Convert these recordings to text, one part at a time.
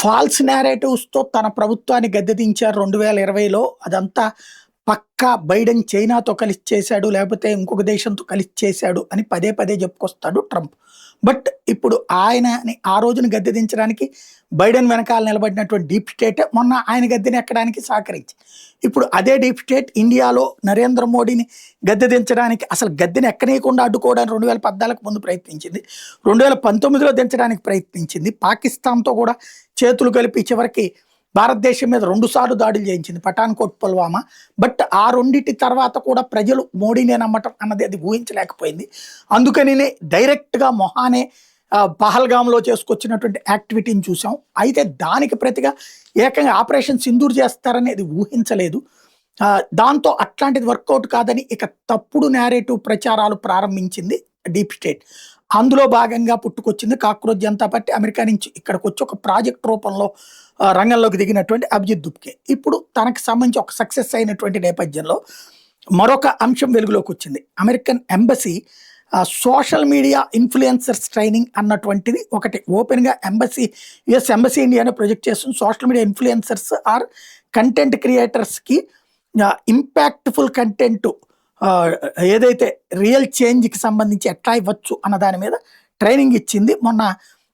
Falls నేరేటివ్స్‌తో తన ప్రభుత్వాన్ని గద్దెదించారు 2020లో. అదంతా పక్కా బైడెన్ చైనాతో కలిసి చేశాడు, లేకపోతే ఇంకొక దేశంతో కలిసి చేశాడు అని పదే పదే చెప్పుకొస్తాడు ట్రంప్. బట్ ఇప్పుడు ఆయనని ఆ రోజున గద్దెదించడానికి బైడెన్ వెనకాల నిలబడినటువంటి డీప్ స్టేట్ మొన్న ఆయన గద్దెని ఎక్కడానికి సహకరించింది. ఇప్పుడు అదే డీప్ స్టేట్ ఇండియాలో నరేంద్ర మోడీని గద్దెదించడానికి, అసలు గద్దెని ఎక్కనీయకుండా అడ్డుకోవడానికి 2014 ముందు ప్రయత్నించింది. 2019లో దించడానికి ప్రయత్నించింది. పాకిస్తాన్‌తో కూడా చేతులు కలిపి చివరికి భారతదేశం మీద 2 సార్లు దాడులు చేయించింది, పఠాన్‌కోట్, పుల్వామా. బట్ ఆ రెండిటి తర్వాత కూడా ప్రజలు మోడీనే నమ్మటం అన్నది అది ఊహించలేకపోయింది. అందుకనినే డైరెక్ట్‌గా మొహానే పహల్గామ్‌లో చేసుకొచ్చినటువంటి యాక్టివిటీని చూసాం. అయితే దానికి ప్రతిగా ఏకంగా ఆపరేషన్ సింధూర్ చేస్తారనేది ఊహించలేదు. దాంతో అట్లాంటిది వర్కౌట్ కాదని ఇక తప్పుడు నేరేటివ్ ప్రచారాలు ప్రారంభించింది డీప్ స్టేట్. అందులో భాగంగా పుట్టుకొచ్చింది కాక్రోచ్ జనతా పార్టీ. అమెరికా నుంచి ఇక్కడికొచ్చి ఒక ప్రాజెక్ట్ రూపంలో రంగంలోకి దిగినటువంటి అభిజిత్ దుబ్కే. ఇప్పుడు తనకు సంబంధించి ఒక సక్సెస్ అయినటువంటి నేపథ్యంలో మరొక అంశం వెలుగులోకి వచ్చింది. American embassy social media influencers training అన్నటువంటిది ఒకటి ఓపెన్‌గా యుఎస్ ఎంబసీ ఇండియానే ప్రొజెక్ట్ చేస్తుంది. Social media influencers or content క్రియేటర్స్‌కి ఇంపాక్ట్‌ఫుల్ కంటెంట్ ఏదైతే రియల్ చేంజ్‌కి సంబంధించి ఎట్లా ఇవ్వచ్చు అన్న దాని మీద ట్రైనింగ్ ఇచ్చింది. మొన్న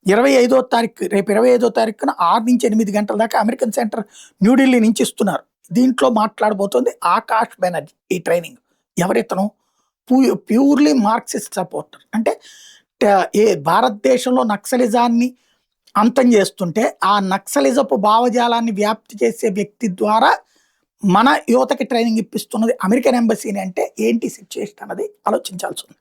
25వ తారీఖు, రేపు 25వ తారీఖున 6-8 గంటల దాకా అమెరికన్ సెంటర్ న్యూఢిల్లీ నుంచి ఇస్తున్నారు. దీంట్లో మాట్లాడబోతోంది ఆకాష్ బెనర్జీ. ఈ ట్రైనింగ్ ఎవరితను? Purely Marxist supporter. అంటే భారతదేశంలో నక్సలిజాన్ని అంతం చేస్తుంటే ఆ నక్సలిజపు భావజాలాన్ని వ్యాప్తి చేసే వ్యక్తి ద్వారా మన యువతకి ట్రైనింగ్ ఇప్పిస్తున్నది అమెరికన్ ఎంబసీని అంటే ఏంటి సిచ్యుయేషన్ అన్నది ఆలోచించాల్సి ఉంది.